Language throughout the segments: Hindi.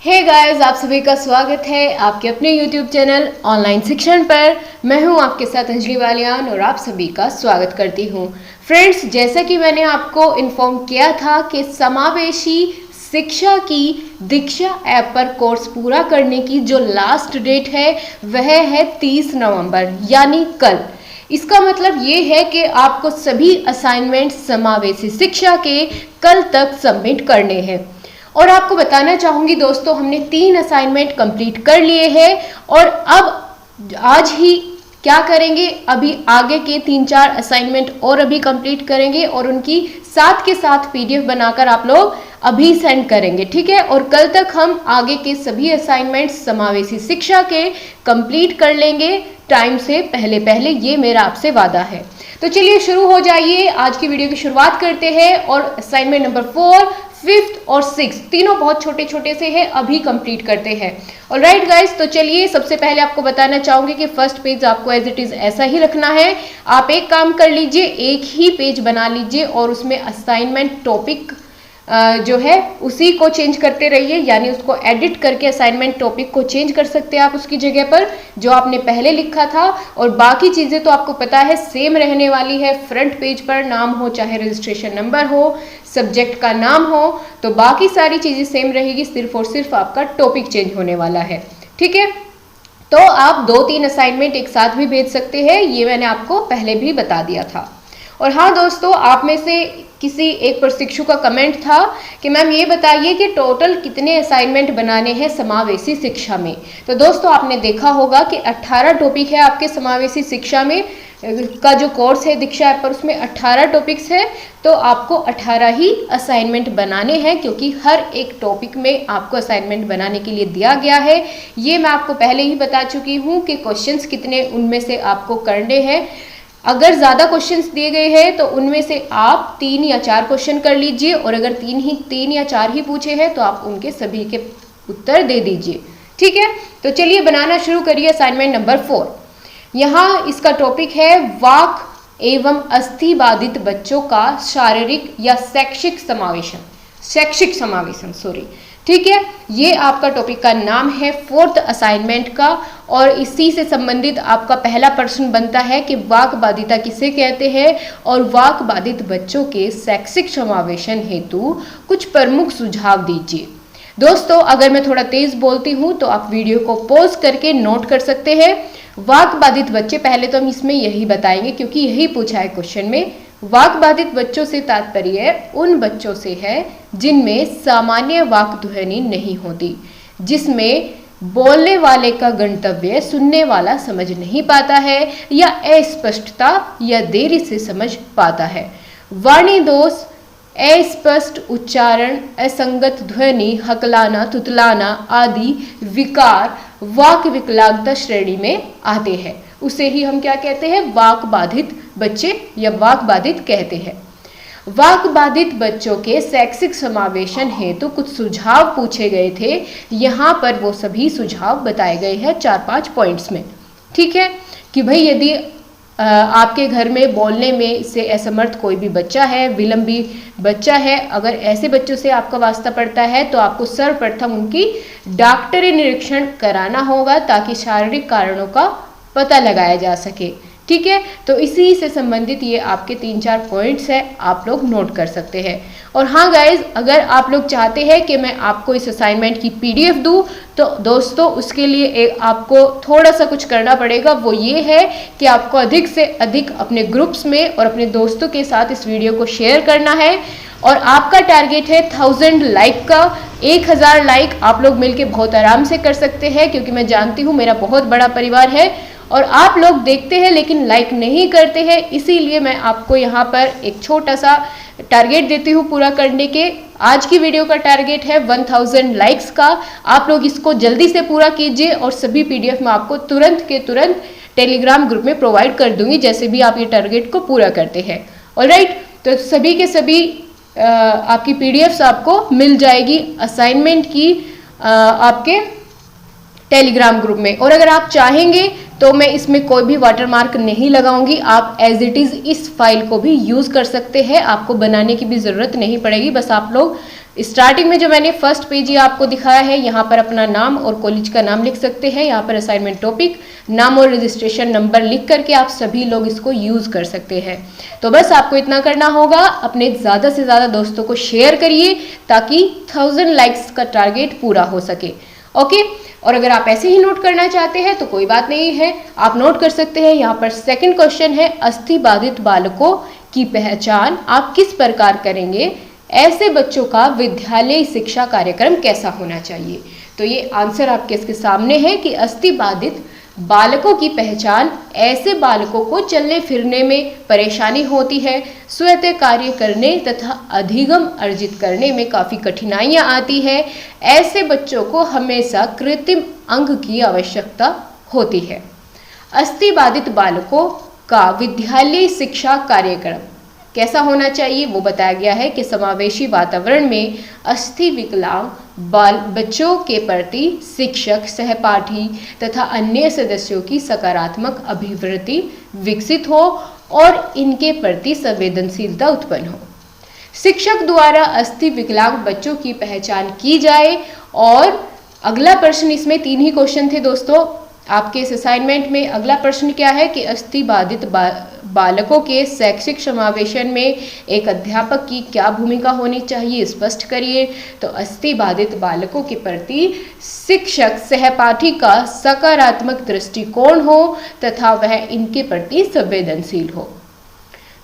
हे गाइस, आप सभी का स्वागत है आपके अपने YouTube चैनल ऑनलाइन शिक्षण पर। मैं हूं आपके साथ अंजलि वालियान और आप सभी का स्वागत करती हूं। फ्रेंड्स, जैसा कि मैंने आपको इन्फॉर्म किया था कि समावेशी शिक्षा की दीक्षा ऐप पर कोर्स पूरा करने की जो लास्ट डेट है वह है 30 नवंबर यानी कल। इसका मतलब ये है कि आपको सभी असाइनमेंट समावेशी शिक्षा के कल तक सबमिट करने हैं। और आपको बताना चाहूँगी दोस्तों, हमने 3 असाइनमेंट कंप्लीट कर लिए हैं और अब आज ही क्या करेंगे, अभी आगे के 3-4 असाइनमेंट और अभी कंप्लीट करेंगे और उनकी साथ के साथ पीडीएफ बनाकर आप लोग अभी सेंड करेंगे, ठीक है। और कल तक हम आगे के सभी असाइनमेंट समावेशी शिक्षा के कंप्लीट कर लेंगे टाइम से पहले पहले, ये मेरा आपसे वादा है। तो चलिए शुरू हो जाइए, आज की वीडियो की शुरुआत करते हैं और असाइनमेंट नंबर 4, 5th और 6th तीनों बहुत छोटे छोटे से हैं, अभी कंप्लीट करते हैं। ऑलराइट गाइस, तो चलिए सबसे पहले आपको बताना चाहूंगी कि फर्स्ट पेज आपको एज इट इज ऐसा ही रखना है। आप एक काम कर लीजिए, एक ही पेज बना लीजिए और उसमें असाइनमेंट टॉपिक जो है उसी को चेंज करते रहिए, यानी उसको एडिट करके असाइनमेंट टॉपिक को चेंज कर सकते हैं आप उसकी जगह पर जो आपने पहले लिखा था। और बाकी चीज़ें तो आपको पता है सेम रहने वाली है। फ्रंट पेज पर नाम हो, चाहे रजिस्ट्रेशन नंबर हो, सब्जेक्ट का नाम हो, तो बाकी सारी चीज़ें सेम रहेगी, सिर्फ और सिर्फ आपका टॉपिक चेंज होने वाला है, ठीक है। तो आप 2-3 असाइनमेंट एक साथ भी भेज सकते हैं, ये मैंने आपको पहले भी बता दिया था। और हाँ दोस्तों, आप में से किसी एक प्रशिक्षु का कमेंट था कि मैम ये बताइए कि टोटल कितने असाइनमेंट बनाने हैं समावेशी शिक्षा में। तो दोस्तों, आपने देखा होगा कि 18 टॉपिक है आपके समावेशी शिक्षा में का जो कोर्स है दीक्षा ऐप पर, उसमें 18 टॉपिक्स है। तो आपको 18 ही असाइनमेंट बनाने हैं, क्योंकि हर एक टॉपिक में आपको असाइनमेंट बनाने के लिए दिया गया है। ये मैं आपको पहले ही बता चुकी हूँ कि क्वेश्चंस कितने उनमें से आपको करने हैं। अगर ज़्यादा क्वेश्चंस दिए गए हैं तो उनमें से आप 3 या 4 क्वेश्चन कर लीजिए, और अगर 3 या 4 ही पूछे हैं तो आप उनके सभी के उत्तर दे दीजिए, ठीक है। तो चलिए बनाना शुरू करिए असाइनमेंट नंबर 4। यहाँ इसका टॉपिक है वाक एवं अस्थि बाधित बच्चों का शारीरिक या शैक्षिक समावेशन, ठीक है। ये आपका टॉपिक का नाम है 4th असाइनमेंट का। और इसी से संबंधित आपका पहला प्रश्न बनता है कि वाक बाधिता किसे कहते हैं और वाक बाधित बच्चों के शैक्षिक समावेशन हेतु कुछ प्रमुख सुझाव दीजिए। दोस्तों, अगर मैं थोड़ा तेज बोलती हूँ तो आप वीडियो को पॉज करके नोट कर सकते हैं। वाक बाधित बच्चे, पहले तो हम इसमें यही बताएंगे क्योंकि यही पूछा है क्वेश्चन में। वाक बाधित बच्चों से तात्पर्य उन बच्चों से है जिनमें सामान्य वाक ध्वनि नहीं होती, जिसमें बोलने वाले का गंतव्य सुनने वाला समझ नहीं पाता है या अस्पष्टता या देरी से समझ पाता है। वाणी दोष, अस्पष्ट उच्चारण, असंगत ध्वनि, हकलाना, तुतलाना आदि विकार वाक विकलांगता श्रेणी में आते हैं। उसे ही हम क्या कहते हैं, वाक बाधित बच्चे या वाक बाधित कहते हैं। वाक बाधित बच्चों के शैक्षिक समावेशन हेतु कुछ सुझाव पूछे गए थे। यहाँ पर वो सभी सुझाव बताए गए हैं 4-5 पॉइंट्स में, ठीक है। कि भाई यदि आपके घर में बोलने में से असमर्थ कोई भी बच्चा है, विलंबी बच्चा है, अगर ऐसे बच्चों से आपका वास्ता पड़ता है तो आपको सर्वप्रथम उनकी डॉक्टरी निरीक्षण कराना होगा ताकि शारीरिक कारणों का पता लगाया जा सके, ठीक है। तो इसी से संबंधित ये आपके 3-4 पॉइंट्स है, आप लोग नोट कर सकते हैं। और हाँ गाइज, अगर आप लोग चाहते हैं कि मैं आपको इस असाइनमेंट की पीडीएफ दूँ तो दोस्तों उसके लिए आपको थोड़ा सा कुछ करना पड़ेगा। वो ये है कि आपको अधिक से अधिक अपने ग्रुप्स में और अपने दोस्तों के साथ इस वीडियो को शेयर करना है। और आपका टारगेट है 1000 लाइक का। 1000 लाइक आप लोग मिलके बहुत आराम से कर सकते हैं, क्योंकि मैं जानती हूँ मेरा बहुत बड़ा परिवार है और आप लोग देखते हैं लेकिन लाइक नहीं करते हैं। इसीलिए मैं आपको यहाँ पर एक छोटा सा टारगेट देती हूँ पूरा करने के। आज की वीडियो का टारगेट है 1000 लाइक्स का। आप लोग इसको जल्दी से पूरा कीजिए और सभी पीडीएफ मैं आपको तुरंत के तुरंत टेलीग्राम ग्रुप में प्रोवाइड कर दूंगी जैसे भी आप ये टारगेट को पूरा करते हैं। ऑलराइट, तो सभी के सभी आपकी पीडीएफ्स आपको मिल जाएगी असाइनमेंट की आपके टेलीग्राम ग्रुप में। और अगर आप चाहेंगे तो मैं इसमें कोई भी वाटरमार्क नहीं लगाऊंगी, आप एज इट इज़ इस फाइल को भी यूज़ कर सकते हैं। आपको बनाने की भी ज़रूरत नहीं पड़ेगी, बस आप लोग स्टार्टिंग में जो मैंने फर्स्ट पेज ही आपको दिखाया है, यहाँ पर अपना नाम और कॉलेज का नाम लिख सकते हैं। यहाँ पर असाइनमेंट टॉपिक, नाम और रजिस्ट्रेशन नंबर लिख करके आप सभी लोग इसको यूज कर सकते हैं। तो बस आपको इतना करना होगा, अपने ज़्यादा से ज़्यादा दोस्तों को शेयर करिए ताकि 1000 लाइक्स का टारगेट पूरा हो सके। ओके, और अगर आप ऐसे ही नोट करना चाहते हैं तो कोई बात नहीं है, आप नोट कर सकते हैं। यहाँ पर सेकंड क्वेश्चन है, अस्थि बाधित बालकों की पहचान आप किस प्रकार करेंगे? ऐसे बच्चों का विद्यालय शिक्षा कार्यक्रम कैसा होना चाहिए? तो ये आंसर आपके इसके सामने है कि अस्थि बाधित बालकों की पहचान ऐसे बालकों को चलने फिरने में परेशानी होती है, स्वतः कार्य करने तथा अधिगम अर्जित करने में काफ़ी कठिनाइयाँ आती है। ऐसे बच्चों को हमेशा कृत्रिम अंग की आवश्यकता होती है। अस्थि बाधित बालकों का विद्यालय शिक्षा कार्यक्रम कैसा होना चाहिए वो बताया गया है कि समावेशी वातावरण में अस्थि विकलांग बच्चों के प्रति शिक्षक, सहपाठी तथा अन्य सदस्यों की सकारात्मक अभिवृत्ति विकसित हो और इनके प्रति संवेदनशीलता उत्पन्न हो। शिक्षक द्वारा अस्थि विकलांग बच्चों की पहचान की जाए। और अगला प्रश्न, इसमें 3 ही क्वेश्चन थे दोस्तों आपके इस असाइनमेंट में। अगला प्रश्न क्या है कि अस्थि बाधित बालकों के शैक्षिक समावेशन में एक अध्यापक की क्या भूमिका होनी चाहिए, स्पष्ट करिए। तो अस्थि बाधित बालकों के प्रति शिक्षक, सहपाठी का सकारात्मक दृष्टिकोण हो तथा वह इनके प्रति संवेदनशील हो।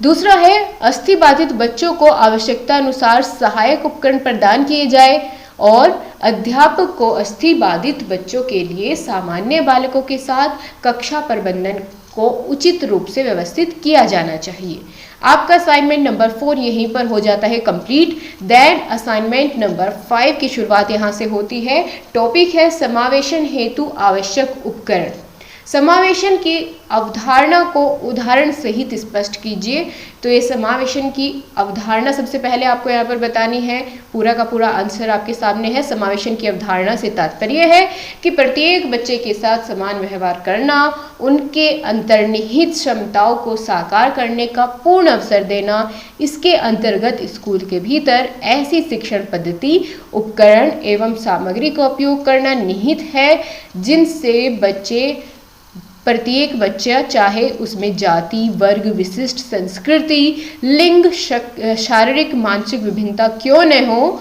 दूसरा है, अस्थि बाधित बच्चों को आवश्यकता अनुसार सहायक उपकरण प्रदान किए जाए और अध्यापक को अस्थि बाधित बच्चों के लिए सामान्य बालकों के साथ कक्षा प्रबंधन को उचित रूप से व्यवस्थित किया जाना चाहिए। आपका असाइनमेंट नंबर 4 यहीं पर हो जाता है कंप्लीट। देन असाइनमेंट नंबर 5 की शुरुआत यहाँ से होती है। टॉपिक है समावेशन हेतु आवश्यक उपकरण। समावेशन की अवधारणा को उदाहरण सहित स्पष्ट कीजिए। तो ये समावेशन की अवधारणा सबसे पहले आपको यहाँ पर बतानी है। पूरा का पूरा आंसर आपके सामने है। समावेशन की अवधारणा से तात्पर्य है कि प्रत्येक बच्चे के साथ समान व्यवहार करना, उनके अंतर्निहित क्षमताओं को साकार करने का पूर्ण अवसर देना। इसके अंतर्गत स्कूल के भीतर ऐसी शिक्षण पद्धति, उपकरण एवं सामग्री का उपयोग करना निहित है जिनसे प्रत्येक बच्चा, चाहे उसमें जाति, वर्ग, विशिष्ट संस्कृति, लिंग, शारीरिक, मानसिक विभिन्नता क्यों न हो,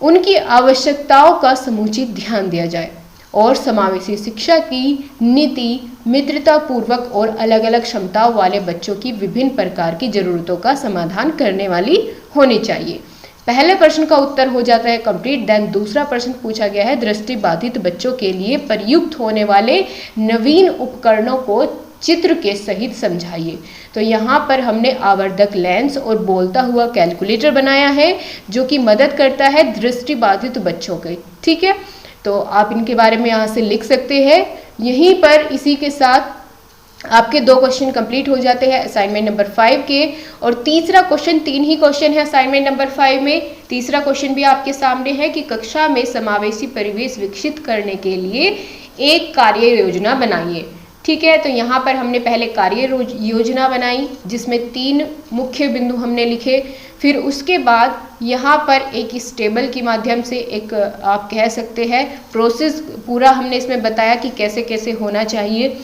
उनकी आवश्यकताओं का समुचित ध्यान दिया जाए। और समावेशी शिक्षा की नीति मित्रता पूर्वक और अलग अलग क्षमताओं वाले बच्चों की विभिन्न प्रकार की जरूरतों का समाधान करने वाली होनी चाहिए। पहले प्रश्न का उत्तर हो जाता है कंप्लीट। देन दूसरा प्रश्न पूछा गया है, दृष्टि बाधित बच्चों के लिए प्रयुक्त होने वाले नवीन उपकरणों को चित्र के सहित समझाइए। तो यहाँ पर हमने आवर्धक लेंस और बोलता हुआ कैलकुलेटर बनाया है जो कि मदद करता है दृष्टि बाधित बच्चों के। ठीक है, तो आप इनके बारे में यहाँ से लिख सकते हैं। यहीं पर इसी के साथ आपके 2 क्वेश्चन कंप्लीट हो जाते हैं असाइनमेंट नंबर 5 के। और तीसरा क्वेश्चन, 3 ही क्वेश्चन है असाइनमेंट नंबर 5 में। तीसरा क्वेश्चन भी आपके सामने है कि कक्षा में समावेशी परिवेश विकसित करने के लिए एक कार्य योजना बनाइए। ठीक है, तो यहाँ पर हमने पहले कार्य योजना बनाई जिसमें 3 मुख्य बिंदु हमने लिखे। फिर उसके बाद यहाँ पर एक इस टेबल के माध्यम से एक आप कह सकते हैं प्रोसेस पूरा हमने इसमें बताया कि कैसे कैसे होना चाहिए।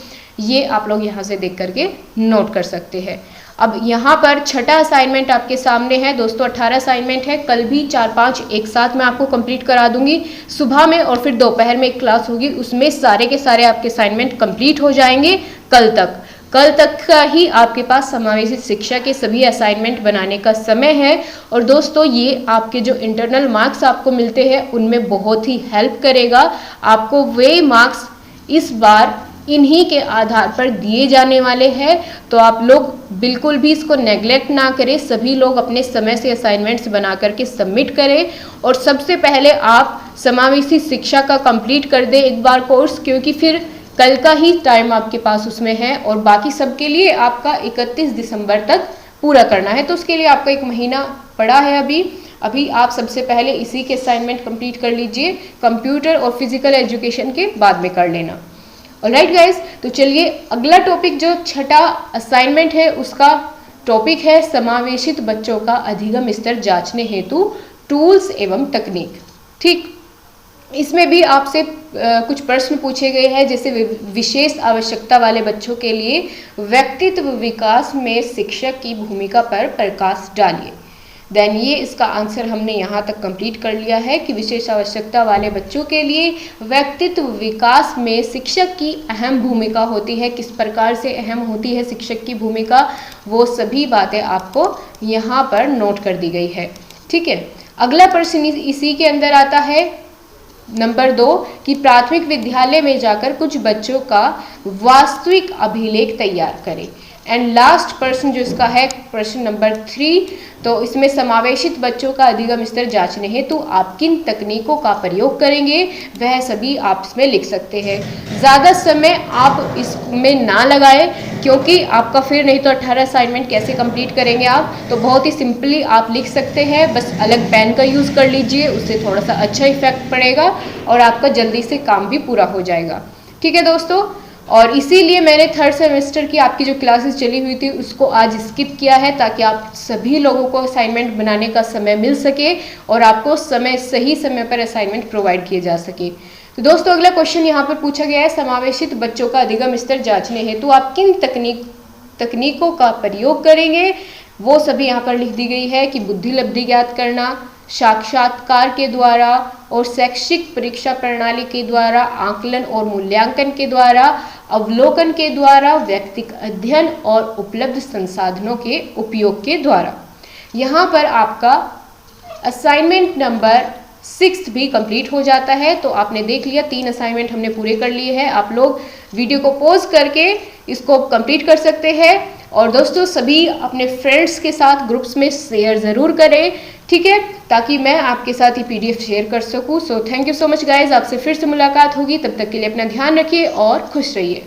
ये आप लोग यहाँ से देख करके नोट कर सकते हैं। अब यहाँ पर छठा असाइनमेंट आपके सामने है दोस्तों। 18 असाइनमेंट है। कल भी 4-5 एक साथ मैं आपको कंप्लीट करा दूंगी सुबह में, और फिर दोपहर में एक क्लास होगी, उसमें सारे के सारे आपके असाइनमेंट कंप्लीट हो जाएंगे कल तक का ही आपके पास समावेशी शिक्षा के सभी असाइनमेंट बनाने का समय है। और दोस्तों ये आपके जो इंटरनल मार्क्स आपको मिलते हैं उनमें बहुत ही हेल्प करेगा। आपको वे मार्क्स इस बार इन्हीं के आधार पर दिए जाने वाले हैं, तो आप लोग बिल्कुल भी इसको नेग्लेक्ट ना करें। सभी लोग अपने समय से असाइनमेंट्स बना करके सबमिट करें। और सबसे पहले आप समावेशी शिक्षा का कंप्लीट कर दें एक बार कोर्स, क्योंकि फिर कल का ही टाइम आपके पास उसमें है और बाकी सबके लिए आपका 31 दिसंबर तक पूरा करना है। तो उसके लिए आपका 1 महीना पड़ा है। अभी आप सबसे पहले इसी के असाइनमेंट कंप्लीट कर लीजिए। कंप्यूटर और फिजिकल एजुकेशन के बाद में कर लेना। ऑलराइट गाइस, तो चलिए अगला टॉपिक जो छठा असाइनमेंट है उसका टॉपिक है समावेशित बच्चों का अधिगम स्तर जांचने हेतु टूल्स एवं तकनीक। ठीक, इसमें भी आपसे कुछ प्रश्न पूछे गए हैं, जैसे विशेष आवश्यकता वाले बच्चों के लिए व्यक्तित्व विकास में शिक्षक की भूमिका पर प्रकाश डालिए। देन ये इसका आंसर हमने यहाँ तक कंप्लीट कर लिया है कि विशेष आवश्यकता वाले बच्चों के लिए व्यक्तित्व विकास में शिक्षक की अहम भूमिका होती है। किस प्रकार से अहम होती है शिक्षक की भूमिका, वो सभी बातें आपको यहाँ पर नोट कर दी गई है। ठीक है, अगला प्रश्न इसी के अंदर आता है नंबर 2 कि प्राथमिक विद्यालय में जाकर कुछ बच्चों का वास्तविक अभिलेख तैयार करें। एंड लास्ट प्रश्न जो इसका है प्रश्न नंबर 3, तो इसमें समावेशित बच्चों का अधिगम स्तर जांचने हेतु तो आप किन तकनीकों का प्रयोग करेंगे, वह सभी आप इसमें लिख सकते हैं। ज़्यादा समय आप इसमें ना लगाएं, क्योंकि आपका फिर नहीं तो 18 असाइनमेंट कैसे कंप्लीट करेंगे आप, तो बहुत ही सिंपली आप लिख सकते हैं। बस अलग पेन का यूज़ कर लीजिए, उससे थोड़ा सा अच्छा इफेक्ट पड़ेगा और आपका जल्दी से काम भी पूरा हो जाएगा। ठीक है दोस्तों, और इसीलिए मैंने थर्ड सेमेस्टर की आपकी जो क्लासेस चली हुई थी उसको आज स्किप किया है, ताकि आप सभी लोगों को असाइनमेंट बनाने का समय मिल सके और आपको सही समय पर असाइनमेंट प्रोवाइड किए जा सके। तो दोस्तों अगला क्वेश्चन यहाँ पर पूछा गया है, समावेशित बच्चों का अधिगम स्तर जांचने हेतु तो आप किन तकनीकों का प्रयोग करेंगे, वो सभी यहाँ पर लिख दी गई है कि बुद्धि लब्धि ज्ञात करना, साक्षात्कार के द्वारा और शैक्षिक परीक्षा प्रणाली के द्वारा, आकलन और मूल्यांकन के द्वारा, अवलोकन के द्वारा, व्यक्तिगत अध्ययन और उपलब्ध संसाधनों के उपयोग के द्वारा। यहाँ पर आपका असाइनमेंट नंबर 6 भी कंप्लीट हो जाता है। तो आपने देख लिया 3 असाइनमेंट हमने पूरे कर लिए हैं। आप लोग वीडियो को पॉज करके इसको कंप्लीट कर सकते हैं और दोस्तों सभी अपने फ्रेंड्स के साथ ग्रुप्स में शेयर ज़रूर करें, ठीक है, ताकि मैं आपके साथ ही PDF शेयर कर सकूं। So thank you so much guys, आपसे फिर से मुलाकात होगी, तब तक के लिए अपना ध्यान रखिए और खुश रहिए।